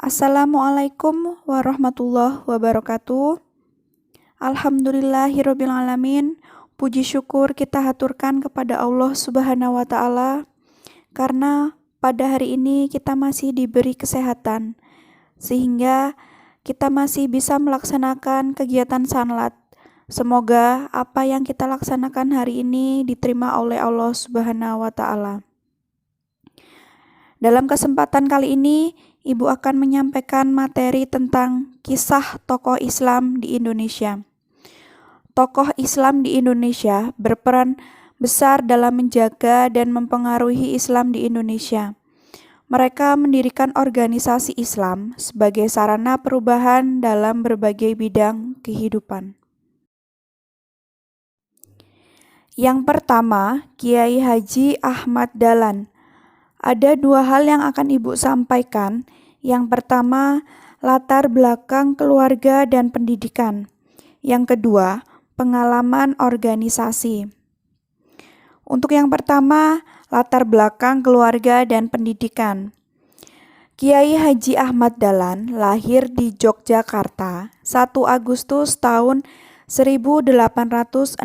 Assalamualaikum warahmatullahi wabarakatuh. Alhamdulillahirabbil alamin. Puji syukur kita haturkan kepada Allah Subhanahu wa taala karena pada hari ini kita masih diberi kesehatan sehingga kita masih bisa melaksanakan kegiatan salat. Semoga apa yang kita laksanakan hari ini diterima oleh Allah Subhanahu wa taala. Dalam kesempatan kali ini, Ibu akan menyampaikan materi tentang kisah tokoh Islam di Indonesia. Tokoh Islam di Indonesia berperan besar dalam menjaga dan mempengaruhi Islam di Indonesia. Mereka mendirikan organisasi Islam sebagai sarana perubahan dalam berbagai bidang kehidupan. Yang pertama, Kiai Haji Ahmad Dahlan. Ada dua hal yang akan Ibu sampaikan. Yang pertama, latar belakang keluarga dan pendidikan. Yang kedua, pengalaman organisasi. Untuk yang pertama, latar belakang keluarga dan pendidikan. Kiai Haji Ahmad Dahlan lahir di Yogyakarta 1 Agustus tahun 1868.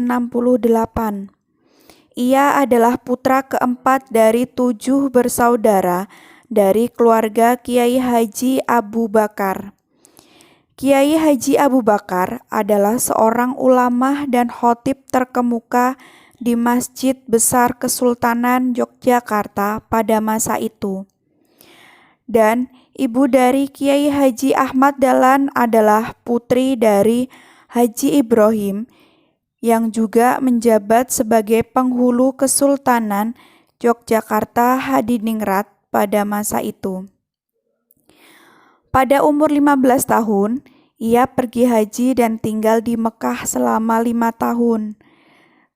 Ia adalah putra keempat dari 7 bersaudara dari keluarga Kiai Haji Abu Bakar. Kiai Haji Abu Bakar adalah seorang ulama dan khatib terkemuka di Masjid Besar Kesultanan Yogyakarta pada masa itu. Dan ibu dari Kiai Haji Ahmad Dahlan adalah putri dari Haji Ibrahim yang juga menjabat sebagai penghulu Kesultanan Yogyakarta Hadiningrat pada masa itu. Pada umur 15 tahun, ia pergi haji dan tinggal di Mekah selama 5 tahun.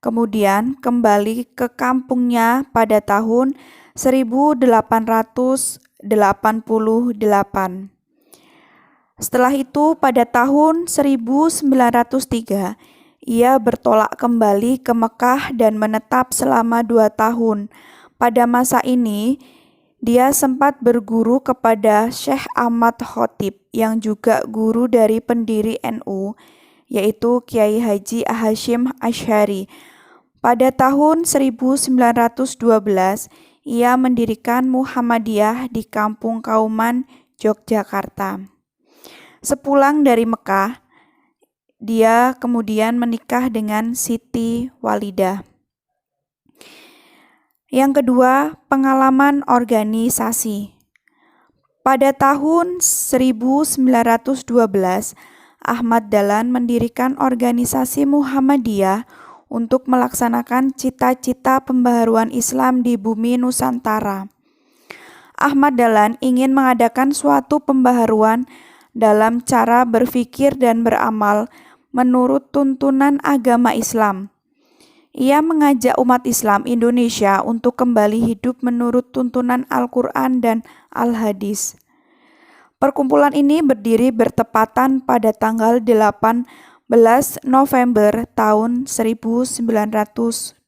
Kemudian kembali ke kampungnya pada tahun 1888. Setelah itu pada tahun 1903, ia bertolak kembali ke Mekah dan menetap selama 2 tahun. Pada masa ini, dia sempat berguru kepada Syekh Ahmad Khatib yang juga guru dari pendiri NU, yaitu Kiai Haji Hasyim Asy'ari. Pada tahun 1912, ia mendirikan Muhammadiyah di Kampung Kauman, Yogyakarta. Sepulang dari Mekah, dia kemudian menikah dengan Siti Walidah. Yang kedua, pengalaman organisasi. Pada tahun 1912, Ahmad Dahlan mendirikan organisasi Muhammadiyah untuk melaksanakan cita-cita pembaharuan Islam di bumi Nusantara. Ahmad Dahlan ingin mengadakan suatu pembaharuan dalam cara berpikir dan beramal menurut tuntunan agama Islam. Ia mengajak umat Islam Indonesia untuk kembali hidup menurut tuntunan Al-Quran dan Al-Hadis. Perkumpulan ini berdiri bertepatan pada tanggal 18 November tahun 1912.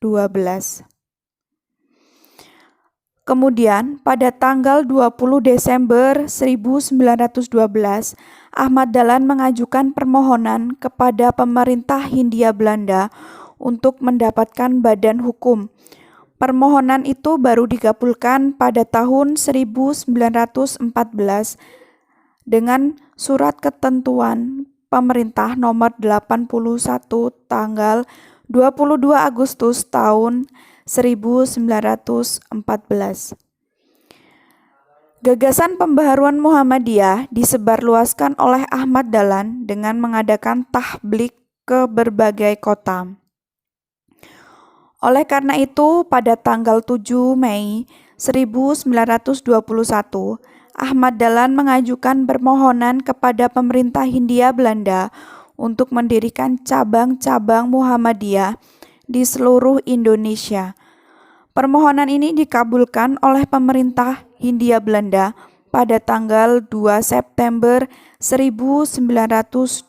Kemudian pada tanggal 20 Desember 1912, Ahmad Dahlan mengajukan permohonan kepada pemerintah Hindia Belanda untuk mendapatkan badan hukum. Permohonan itu baru dikabulkan pada tahun 1914 dengan surat ketentuan pemerintah nomor 81 tanggal 22 Agustus tahun 1914. Gagasan pembaharuan Muhammadiyah disebarluaskan oleh Ahmad Dahlan dengan mengadakan tahblik ke berbagai kota. Oleh karena itu, pada tanggal 7 Mei 1921, Ahmad Dahlan mengajukan permohonan kepada pemerintah Hindia Belanda untuk mendirikan cabang-cabang Muhammadiyah di seluruh Indonesia. Permohonan ini dikabulkan oleh pemerintah Hindia Belanda pada tanggal 2 September 1921.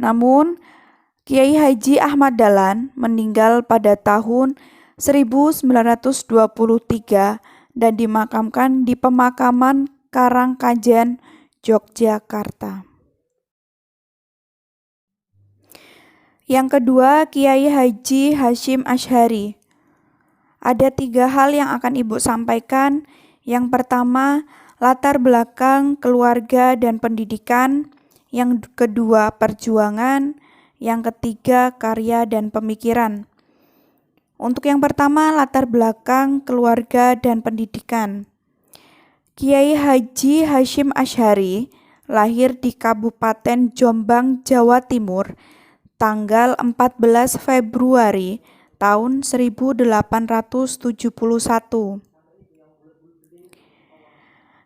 Namun, Kiai Haji Ahmad Dahlan meninggal pada tahun 1923 dan dimakamkan di Pemakaman Karangkajan, Yogyakarta. Yang kedua, Kiai Haji Hasyim Asyhari. Ada 3 hal yang akan Ibu sampaikan. Yang pertama, latar belakang keluarga dan pendidikan. Yang kedua, perjuangan. Yang ketiga, karya dan pemikiran. Untuk yang pertama, latar belakang keluarga dan pendidikan. Kiai Haji Hasyim Asyhari lahir di Kabupaten Jombang, Jawa Timur, tanggal 14 Februari tahun 1871.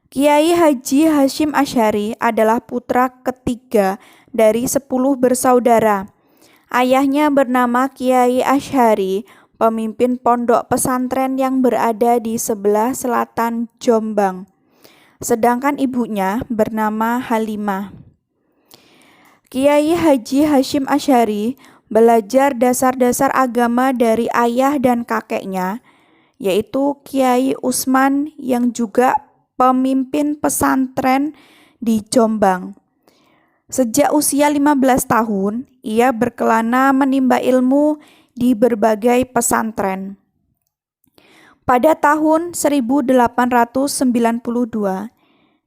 Kiai Haji Hasyim Asyhari adalah putra ketiga dari 10 bersaudara. Ayahnya bernama Kiai Asyhari, pemimpin pondok pesantren yang berada di sebelah selatan Jombang. Sedangkan ibunya bernama Halimah. Kiai Haji Hasyim Asyhari belajar dasar-dasar agama dari ayah dan kakeknya, yaitu Kiai Usman yang juga pemimpin pesantren di Jombang. Sejak usia 15 tahun, ia berkelana menimba ilmu di berbagai pesantren. Pada tahun 1892,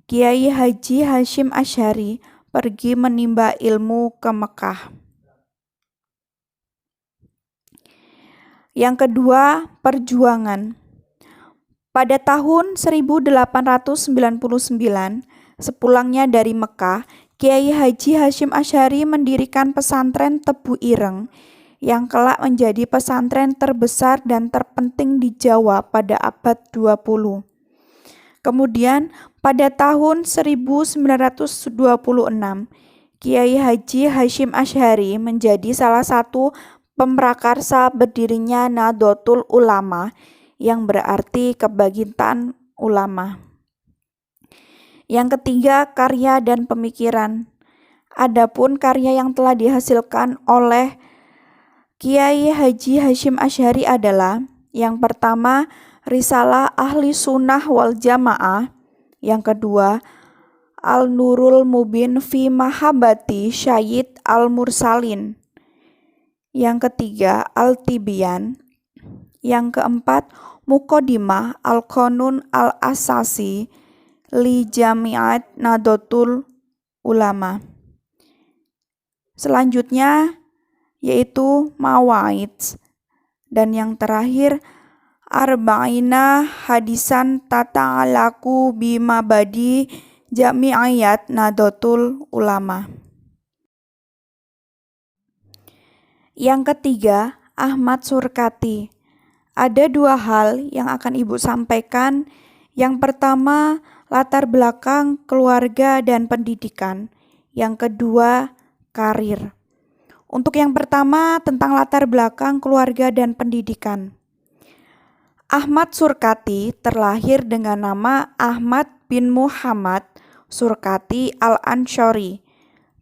Kiai Haji Hasyim Asyhari pergi menimba ilmu ke Mekah. Yang kedua, perjuangan. Pada tahun 1899, sepulangnya dari Mekah, Kiai Haji Hasyim Asyhari mendirikan pesantren Tebu Ireng yang kelak menjadi pesantren terbesar dan terpenting di Jawa pada abad 20. Kemudian pada tahun 1926, Kiai Haji Hasyim Asyhari menjadi salah satu pemrakarsa berdirinya Nahdlatul Ulama yang berarti kebangkitan ulama. Yang ketiga, karya dan pemikiran. Adapun karya yang telah dihasilkan oleh Kiai Haji Hasyim Asyhari adalah yang pertama, Risalah Ahli Sunnah wal Jamaah. Yang kedua, Al-Nurul Mubin fi Mahabbati Sayyid Al-Mursalin. Yang ketiga, Al-Tibyan. Yang keempat, Muqaddimah Al-Qanun Al-Asasi li Jamiat Nahdlatul Ulama. Selanjutnya yaitu Mawaid, dan yang terakhir Arba'ina Hadisan Tata'alaku Bimabadi Jami'iyat Nahdlatul Ulama. Yang ketiga, Ahmad Surkati. Ada 2 hal yang akan Ibu sampaikan. Yang pertama, latar belakang keluarga dan pendidikan. Yang kedua, karir. Untuk yang pertama, tentang latar belakang keluarga dan pendidikan. Ahmad Surkati terlahir dengan nama Ahmad bin Muhammad Surkati Al-Ansyari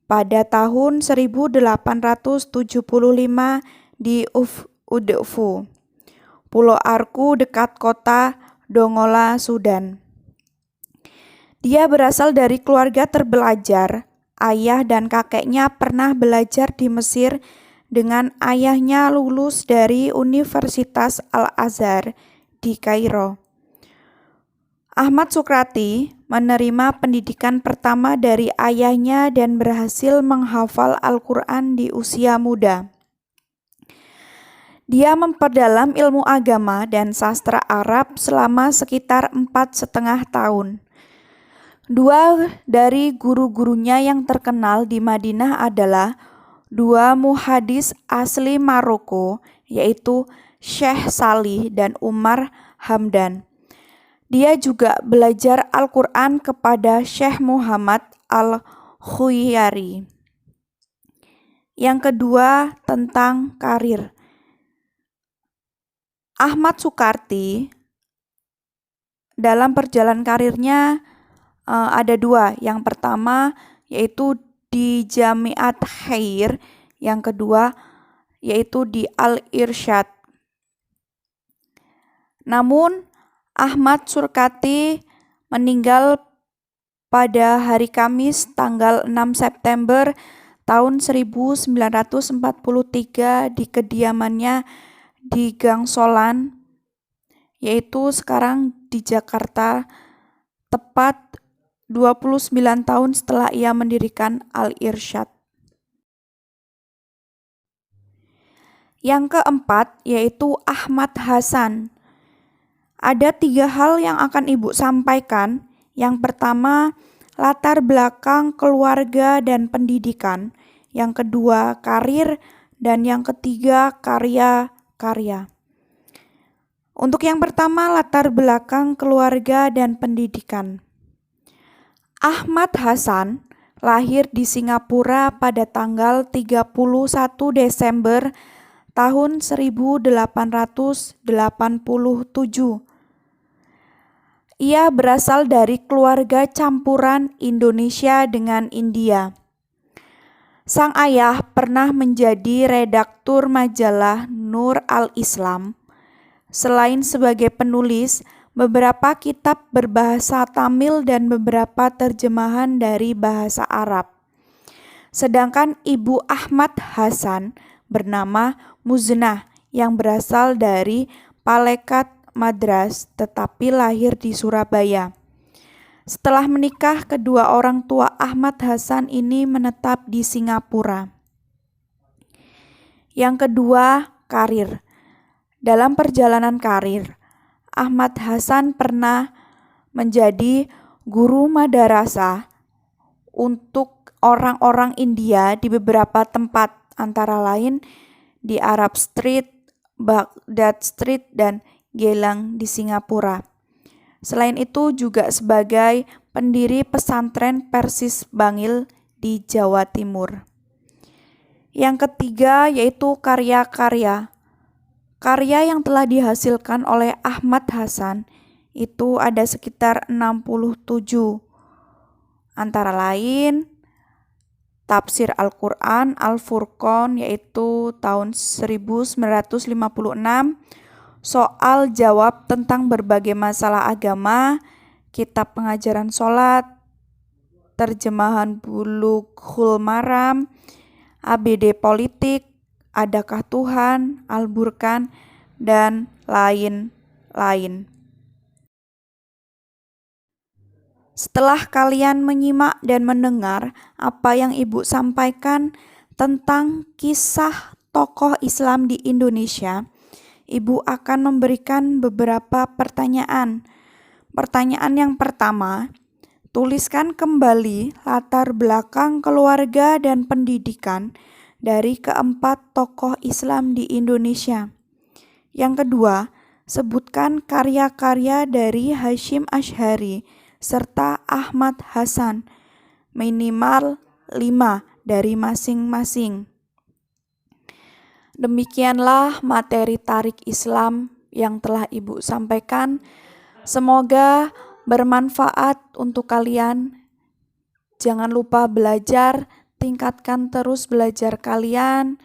pada tahun 1875 di Udfu, Pulau Arku dekat kota Dongola, Sudan. Dia berasal dari keluarga terbelajar. Ayah dan kakeknya pernah belajar di Mesir dengan ayahnya lulus dari Universitas Al-Azhar di Kairo. Ahmad Surkati menerima pendidikan pertama dari ayahnya dan berhasil menghafal Al-Quran di usia muda. Dia memperdalam ilmu agama dan sastra Arab selama sekitar 4,5 tahun. 2 dari guru-gurunya yang terkenal di Madinah adalah 2 muhadis asli Maroko, yaitu Syekh Salih dan Umar Hamdan. Dia juga belajar Al-Quran kepada Syekh Muhammad Al-Khuyari. Yang kedua, tentang karir. Ahmad Surkati dalam perjalanan karirnya ada 2. Yang pertama yaitu di Jamiat Khair, yang kedua yaitu di Al-Irsyad. Namun Ahmad Surkati meninggal pada hari Kamis tanggal 6 September tahun 1943 di kediamannya di Gang Solan, yaitu sekarang di Jakarta, tepat 29 tahun setelah ia mendirikan Al-Irsyad. Yang keempat yaitu Ahmad Hasan. Ada 3 hal yang akan Ibu sampaikan. Yang pertama, latar belakang keluarga dan pendidikan. Yang kedua, karir. Dan yang ketiga, karya-karya. Untuk yang pertama, latar belakang keluarga dan pendidikan. Ahmad Hasan lahir di Singapura pada tanggal 31 Desember tahun 1887. Ia berasal dari keluarga campuran Indonesia dengan India. Sang ayah pernah menjadi redaktur majalah Nur al-Islam. Selain sebagai penulis, beberapa kitab berbahasa Tamil dan beberapa terjemahan dari bahasa Arab. Sedangkan ibu Ahmad Hasan bernama Muznah yang berasal dari Palekat Madras tetapi lahir di Surabaya. Setelah menikah, kedua orang tua Ahmad Hasan ini menetap di Singapura. Yang kedua, karir. Dalam perjalanan karir, Ahmad Hasan pernah menjadi guru madrasah untuk orang-orang India di beberapa tempat, antara lain di Arab Street, Baghdad Street, dan Geylang di Singapura. Selain itu juga sebagai pendiri pesantren Persis Bangil di Jawa Timur. Yang ketiga yaitu karya-karya. Karya yang telah dihasilkan oleh Ahmad Hasan itu ada sekitar 67. Antara lain Tafsir Al-Quran Al-Furqan yaitu tahun 1956, soal jawab tentang berbagai masalah agama, kitab pengajaran sholat, terjemahan Bulughul Maram, ABD Politik, Adakah Tuhan, Al-Burkan, dan lain-lain. Setelah kalian menyimak dan mendengar apa yang Ibu sampaikan tentang kisah tokoh Islam di Indonesia, Ibu akan memberikan beberapa pertanyaan. Pertanyaan yang pertama, tuliskan kembali latar belakang keluarga dan pendidikan dari keempat tokoh Islam di Indonesia. Yang kedua, sebutkan karya-karya dari Hasyim Asy'ari serta Ahmad Hasan, minimal 5 dari masing-masing. Demikianlah materi Tarik Islam yang telah Ibu sampaikan. Semoga bermanfaat untuk kalian. Jangan lupa belajar, tingkatkan terus belajar kalian.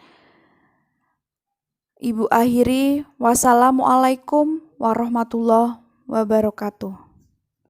Ibu akhiri, wassalamualaikum warahmatullahi wabarakatuh.